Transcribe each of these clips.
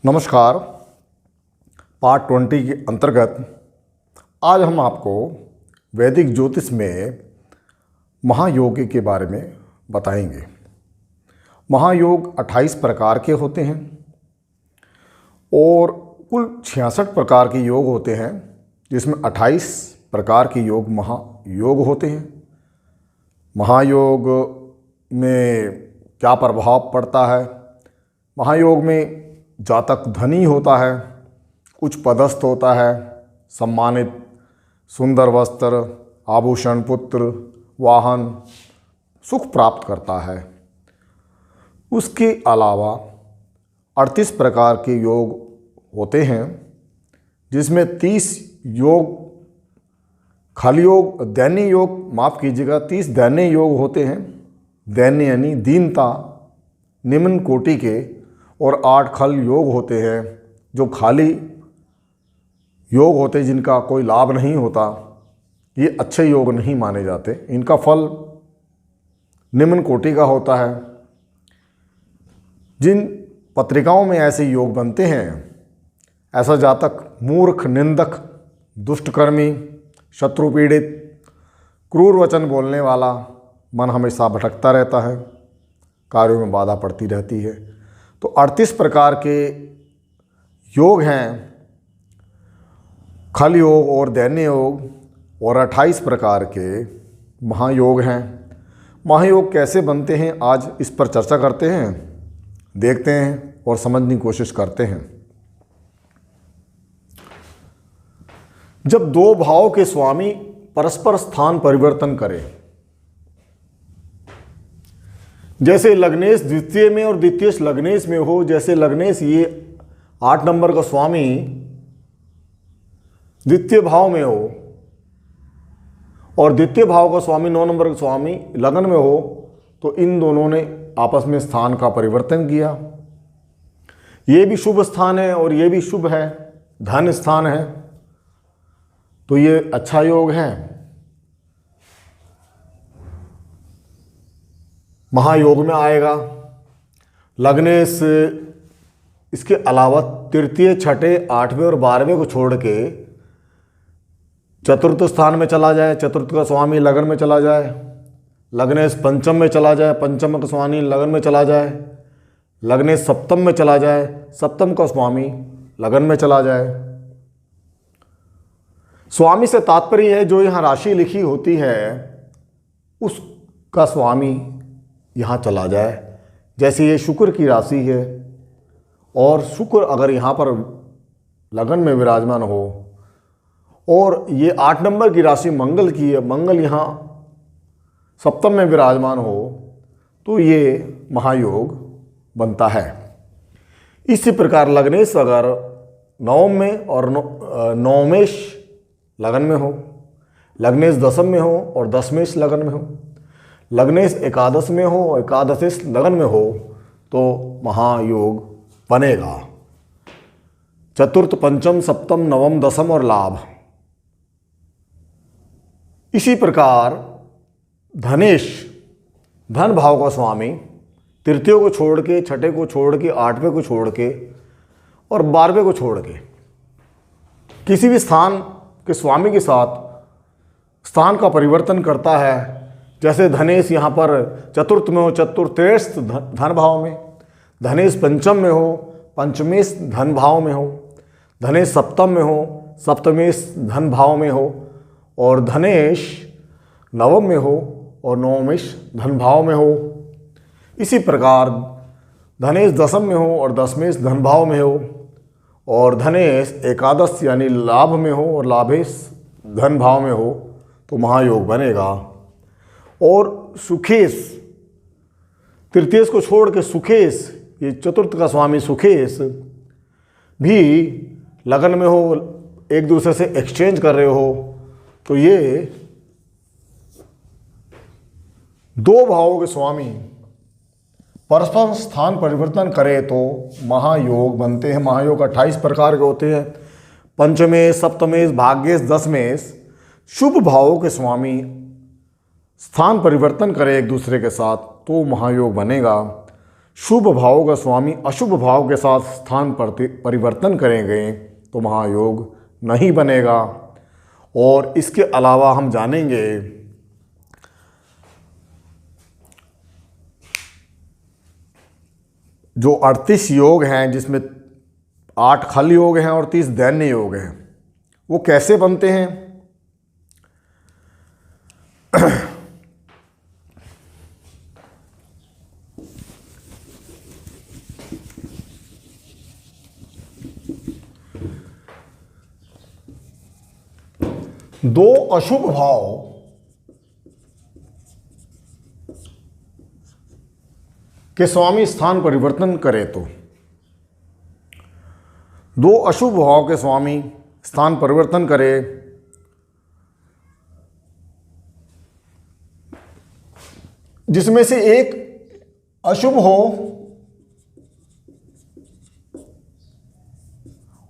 नमस्कार। पार्ट 20 के अंतर्गत आज हम आपको वैदिक ज्योतिष में महायोग के बारे में बताएंगे। महायोग 28 प्रकार के होते हैं और कुल 66 प्रकार के योग होते हैं, जिसमें 28 प्रकार के योग महायोग होते हैं। महायोग में क्या प्रभाव पड़ता है? महायोग में जातक धनी होता है, उच्च पदस्थ होता है, सम्मानित, सुंदर वस्त्र, आभूषण, पुत्र, वाहन, सुख प्राप्त करता है। उसके अलावा 38 प्रकार के योग होते हैं, जिसमें 30 योग खाली योग, दैन्य योग, माफ़ कीजिएगा, 30 दैन्य योग होते हैं। दैन्य यानी दीनता, निम्न कोटि के, और 8 खल योग होते हैं जो खाली योग होते हैं, जिनका कोई लाभ नहीं होता। ये अच्छे योग नहीं माने जाते, इनका फल निम्न कोटि का होता है। जिन पत्रिकाओं में ऐसे योग बनते हैं, ऐसा जातक मूर्ख, निंदक, दुष्टकर्मी, शत्रु पीड़ित, क्रूर वचन बोलने वाला, मन हमेशा भटकता रहता है, कार्यों में बाधा पड़ती रहती है। तो 38 प्रकार के योग हैं, खल योग और दैन्य योग, और 28 प्रकार के महायोग हैं। महायोग कैसे बनते हैं, आज इस पर चर्चा करते हैं, देखते हैं और समझने की कोशिश करते हैं। जब दो भाव के स्वामी परस्पर स्थान परिवर्तन करें, जैसे लग्नेश द्वितीय में और द्वितीय लग्नेश में हो, जैसे लग्नेश ये 8 नंबर का स्वामी द्वितीय भाव में हो और द्वितीय भाव का स्वामी 9 नंबर का स्वामी लगन में हो, तो इन दोनों ने आपस में स्थान का परिवर्तन किया। ये भी शुभ स्थान है और ये भी शुभ है, धन स्थान है, तो ये अच्छा योग है। महायोग में आएगा। लग्नेश इसके अलावा तृतीय, छठे, 8वें और 12वें को छोड़ के चतुर्थ स्थान में चला जाए, चतुर्थ का स्वामी लगन में चला जाए। लग्नेश पंचम में चला जाए, पंचम का स्वामी लगन में चला जाए। लग्नेश सप्तम में चला जाए, सप्तम का स्वामी लगन में चला जाए। स्वामी से तात्पर्य है जो यहाँ राशि लिखी होती है उसका स्वामी यहाँ चला जाए। जैसे ये शुक्र की राशि है और शुक्र अगर यहाँ पर लगन में विराजमान हो, और ये 8 नंबर की राशि मंगल की है, मंगल यहाँ सप्तम में विराजमान हो, तो ये महायोग बनता है। इसी प्रकार लग्नेश अगर नवम में और नवमेश लगन में हो, लग्नेश दशम में हो और दशमेश लगन में हो, लग्नेश एकादश में हो और एकादशेश लगन में हो, तो महायोग बनेगा। चतुर्थ, पंचम, सप्तम, नवम, दशम और लाभ। इसी प्रकार धनेश, धन भाव का स्वामी तृतीय को छोड़ के, छठे को छोड़ के, 8वें को छोड़ के और 12वें को छोड़ के किसी भी स्थान के स्वामी के साथ स्थान का परिवर्तन करता है। जैसे धनेश यहाँ पर चतुर्थ में हो, चतुर्थेश धन भाव में, धनेश पंचम में हो, पंचमेश धन भाव में हो, धनेश सप्तम में हो, सप्तमेश धन भाव में हो, और धनेश नवम में हो और नवमेश धन भाव में हो। इसी प्रकार धनेश दशम में हो और दशमेश धन भाव में हो, और धनेश एकादश यानी लाभ में हो और लाभेश धन भाव में हो, तो महायोग बनेगा। और सुखेश, तृतीयेश को छोड़ के सुखेश, ये चतुर्थ का स्वामी सुखेश भी लगन में हो, एक दूसरे से एक्सचेंज कर रहे हो, तो ये दो भावों के स्वामी परस्पर स्थान परिवर्तन करे तो महायोग बनते हैं। महायोग 28 प्रकार के होते हैं। पंचमेश, सप्तमेश, भाग्येश, दशमेश शुभ भावों के स्वामी स्थान परिवर्तन करें एक दूसरे के साथ, तो महायोग बनेगा। शुभ भाव का स्वामी अशुभ भाव के साथ स्थान परिवर्तन करेंगे तो महायोग नहीं बनेगा। और इसके अलावा हम जानेंगे जो 38 योग हैं, जिसमें 8 खल योग हैं और 30 दैन्य योग हैं, वो कैसे बनते हैं। दो अशुभ भाव के स्वामी स्थान परिवर्तन करे तो, दो अशुभ भाव के स्वामी स्थान परिवर्तन करे जिसमें से एक अशुभ हो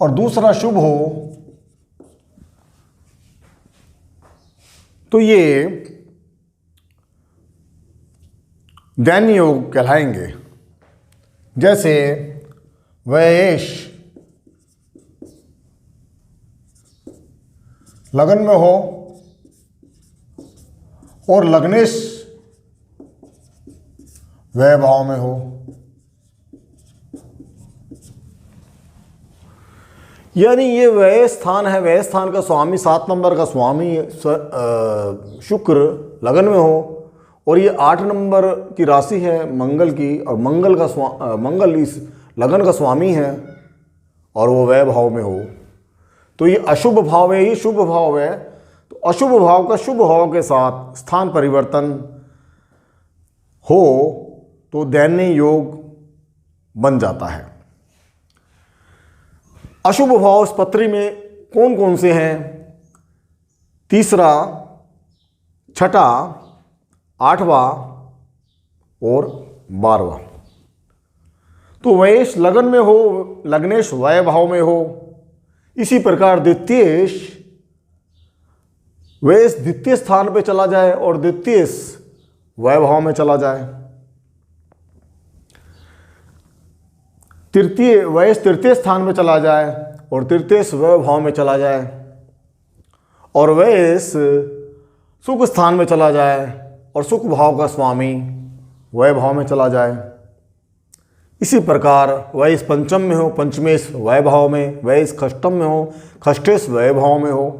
और दूसरा शुभ हो, तो ये दैन्य योग कहलाएंगे। जैसे वैश लगन में हो और लग्नेश वैभाव में हो, यानी ये व्यय स्थान है, व्यय स्थान का स्वामी 7 नंबर का स्वामी शुक्र लगन में हो और ये 8 नंबर की राशि है मंगल की, और मंगल इस लगन का स्वामी है और वो व्यय भाव में हो, तो ये अशुभ भाव है, ये शुभ भाव है। तो अशुभ भाव का शुभ भाव के साथ स्थान परिवर्तन हो तो दैन्य योग बन जाता है। अशुभ भाव इस पत्री में कौन कौन से हैं? तीसरा, छठा, 8वां और 12वां। तो वैश लगन में हो, लग्नेश वय भाव में हो। इसी प्रकार द्वितीयेश वैश द्वितीय स्थान पे चला जाए और द्वितीयेश वय भाव में चला जाए। तृतीय वैश तृतीय स्थान में चला जाए और तृतीयेश वय भाव में चला जाए, और वैश सुख स्थान में चला जाए और सुख भाव का स्वामी वय भाव में चला जाए। इसी प्रकार वैश पंचम में हो, पंचमेश वय भाव में, वैश खष्टम में हो, खष्टेश वय भाव में हो,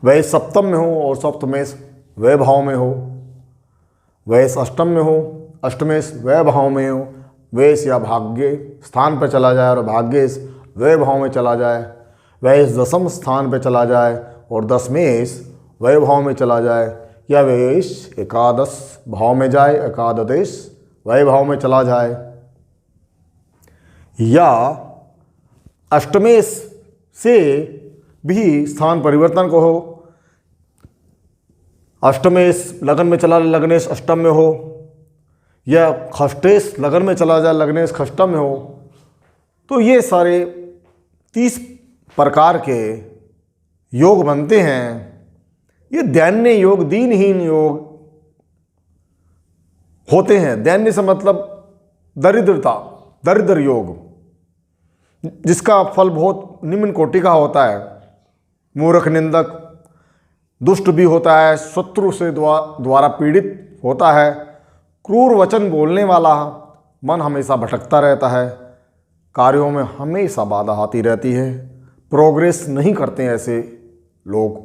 वैश सप्तम में हो और सप्तमेश वय भाव में हो, वैश अष्टम में हो, अष्टमेश वय भाव में हो, वैश या भाग्य स्थान पर चला जाए और भाग्येश वय भाव में चला जाए, वैश दशम स्थान पर चला जाए और दशमेश वय भाव में चला जाए, या वैश एकादश भाव में जाए, एकादश वय भाव में चला जाए, या अष्टमेश से भी स्थान परिवर्तन को हो, अष्टमेश लगन में चला जाए, लग्नेश अष्टम में हो, या खष्टेश लगन में चला जाए, लग्नेश खष्टम में हो। तो ये सारे 30 प्रकार के योग बनते हैं। ये दैन्य योग, दीनहीन योग होते हैं। दैन्य से मतलब दरिद्रता, दरिद्र योग, जिसका फल बहुत निम्न कोटि का होता है। मूर्ख, निंदक, दुष्ट भी होता है, शत्रु से द्वारा पीड़ित होता है, क्रूर वचन बोलने वाला, मन हमेशा भटकता रहता है, कार्यों में हमेशा बाधा आती रहती है, प्रोग्रेस नहीं करते हैं ऐसे लोग।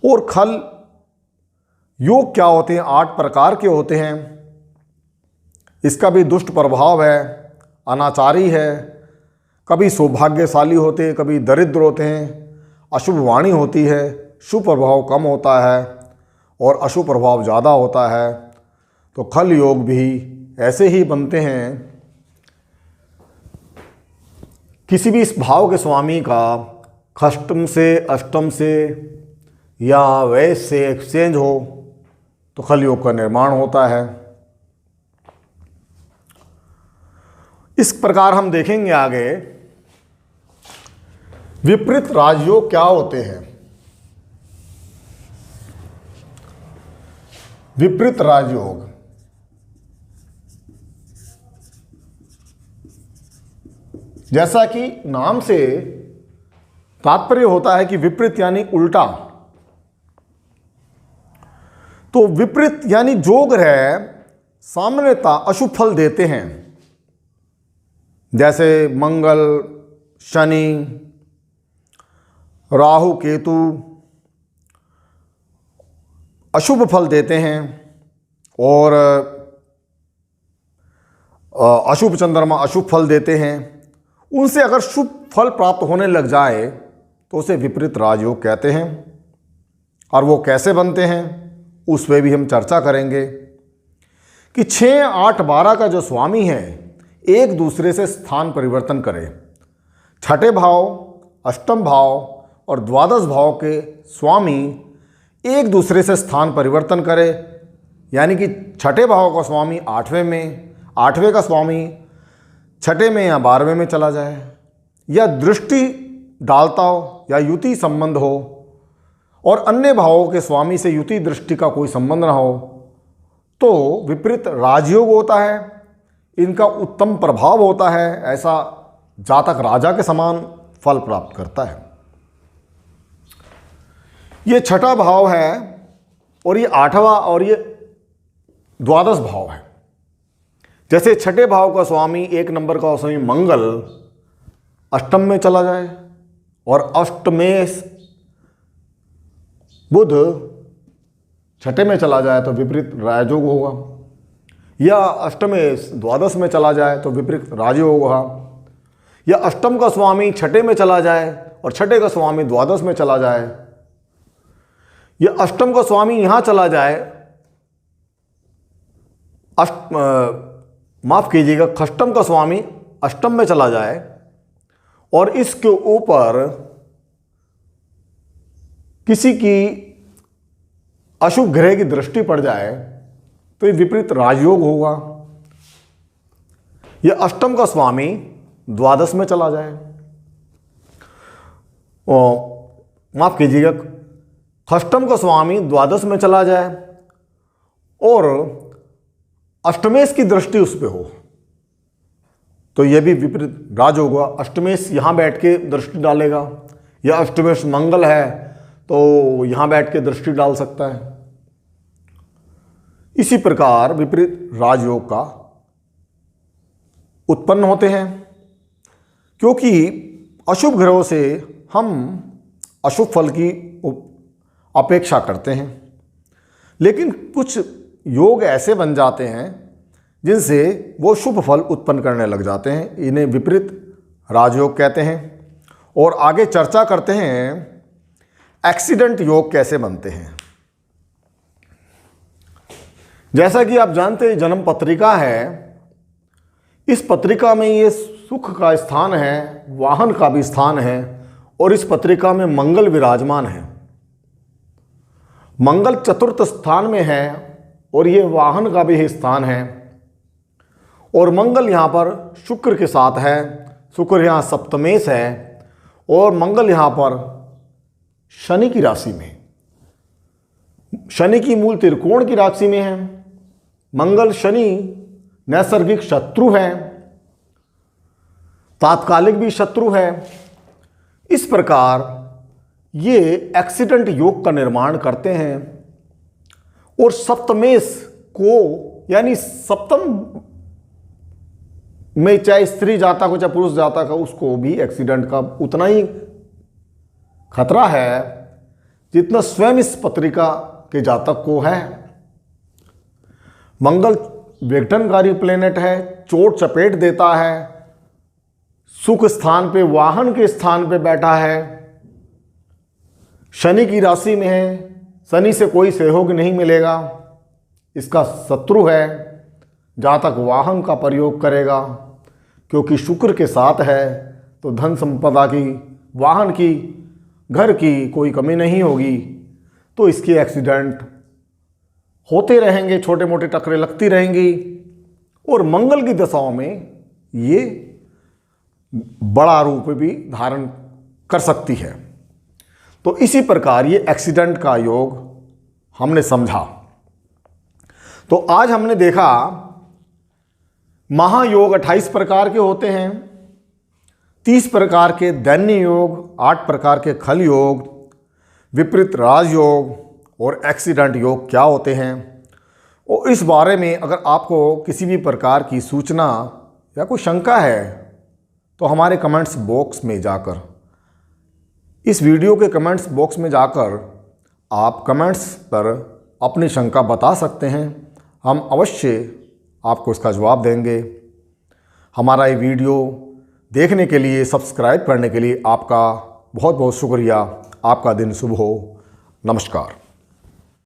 और खल योग क्या होते हैं? 8 प्रकार के होते हैं। इसका भी दुष्ट प्रभाव है, अनाचारी है, कभी सौभाग्यशाली होते हैं, कभी दरिद्र होते हैं, अशुभ वाणी होती है, शुभ प्रभाव कम होता है और अशुभ प्रभाव ज़्यादा होता है। तो खल योग भी ऐसे ही बनते हैं। किसी भी इस भाव के स्वामी का खष्टम से, अष्टम से या वैश से एक्सचेंज हो तो खल योग का निर्माण होता है। इस प्रकार हम देखेंगे आगे विपरीत राजयोग क्या होते हैं। विपरीत राजयोग जैसा कि नाम से तात्पर्य होता है कि विपरीत यानी उल्टा, तो विपरीत यानी जो ग्रह सामान्यतः अशुभ फल देते हैं, जैसे मंगल, शनि, राहु, केतु अशुभ फल देते हैं, और अशुभ चंद्रमा अशुभ फल देते हैं, उनसे अगर शुभ फल प्राप्त होने लग जाए तो उसे विपरीत राजयोग कहते हैं। और वो कैसे बनते हैं उस पर भी हम चर्चा करेंगे कि 6, 8, 12 का जो स्वामी है एक दूसरे से स्थान परिवर्तन करे। छठे भाव, अष्टम भाव और द्वादश भाव के स्वामी एक दूसरे से स्थान परिवर्तन करे, यानी कि छठे भाव का स्वामी 8वें में, 8वें का स्वामी छठे में या 12वें में चला जाए, या दृष्टि डालता हो या युति संबंध हो और अन्य भावों के स्वामी से युति दृष्टि का कोई संबंध ना हो, तो विपरीत राजयोग होता है। इनका उत्तम प्रभाव होता है, ऐसा जातक राजा के समान फल प्राप्त करता है। ये छठा भाव है और ये 8वां और ये द्वादश भाव है। जैसे छठे भाव का स्वामी 1 नंबर का स्वामी मंगल अष्टम में चला जाए और अष्टमेश बुध छठे में चला जाए तो विपरीत राजयोग होगा, या अष्टमेश द्वादश में चला जाए तो विपरीत राजयोग होगा, या अष्टम का स्वामी छठे में चला जाए और छठे का स्वामी द्वादश में चला जाए, या अष्टम का स्वामी यहाँ चला जाए, माफ कीजिएगा, खष्टम का स्वामी अष्टम में चला जाए और इसके ऊपर किसी की अशुभ ग्रह की दृष्टि पड़ जाए तो ये विपरीत राजयोग होगा। यह अष्टम का स्वामी द्वादश में चला जाए, माफ कीजिएगा, खष्टम का स्वामी द्वादश में चला जाए और अष्टमेश की दृष्टि उस पर हो तो यह भी विपरीत राजयोग होगा। अष्टमेश यहाँ बैठ के दृष्टि डालेगा, या अष्टमेश मंगल है तो यहाँ बैठ के दृष्टि डाल सकता है। इसी प्रकार विपरीत राजयोग का उत्पन्न होते हैं, क्योंकि अशुभ ग्रहों से हम अशुभ फल की अपेक्षा करते हैं, लेकिन कुछ योग ऐसे बन जाते हैं जिनसे वो शुभ फल उत्पन्न करने लग जाते हैं। इन्हें विपरीत राजयोग कहते हैं। और आगे चर्चा करते हैं एक्सीडेंट योग कैसे बनते हैं। जैसा कि आप जानते हैं जन्म पत्रिका है, इस पत्रिका में ये सुख का स्थान है, वाहन का भी स्थान है, और इस पत्रिका में मंगल विराजमान है। मंगल चतुर्थ स्थान में है और ये वाहन का भी स्थान है, और मंगल यहाँ पर शुक्र के साथ है। शुक्र यहाँ सप्तमेश है और मंगल यहाँ पर शनि की राशि में, शनि की मूल त्रिकोण की राशि में है। मंगल शनि नैसर्गिक शत्रु है, तात्कालिक भी शत्रु है। इस प्रकार ये एक्सीडेंट योग का निर्माण करते हैं और सप्तमेश को, यानी सप्तम में चाहे स्त्री जातक हो चाहे पुरुष जातक हो, उसको भी एक्सीडेंट का उतना ही खतरा है जितना स्वयं इस पत्रिका के जातक को है। मंगल विघटनकारी प्लेनेट है, चोट चपेट देता है, सुख स्थान पे, वाहन के स्थान पे बैठा है, शनि की राशि में है, शनि से कोई सहयोग नहीं मिलेगा, इसका शत्रु है। जातक वाहन का प्रयोग करेगा क्योंकि शुक्र के साथ है तो धन संपदा की, वाहन की, घर की कोई कमी नहीं होगी, तो इसके एक्सीडेंट होते रहेंगे, छोटे मोटे टकरे लगती रहेंगी और मंगल की दशाओं में ये बड़ा रूप भी धारण कर सकती है। तो इसी प्रकार ये एक्सीडेंट का योग हमने समझा। तो आज हमने देखा महायोग 28 प्रकार के होते हैं। 30 प्रकार के दैन्य योग, 8 प्रकार के खल योग, विपरीत राजयोग और एक्सीडेंट योग क्या होते हैं, और इस बारे में अगर आपको किसी भी प्रकार की सूचना या कोई शंका है तो हमारे कमेंट्स बॉक्स में जाकर, इस वीडियो के कमेंट्स बॉक्स में जाकर आप कमेंट्स पर अपनी शंका बता सकते हैं। हम अवश्य आपको इसका जवाब देंगे। हमारा ये वीडियो देखने के लिए, सब्सक्राइब करने के लिए आपका बहुत बहुत शुक्रिया। आपका दिन शुभ हो। नमस्कार।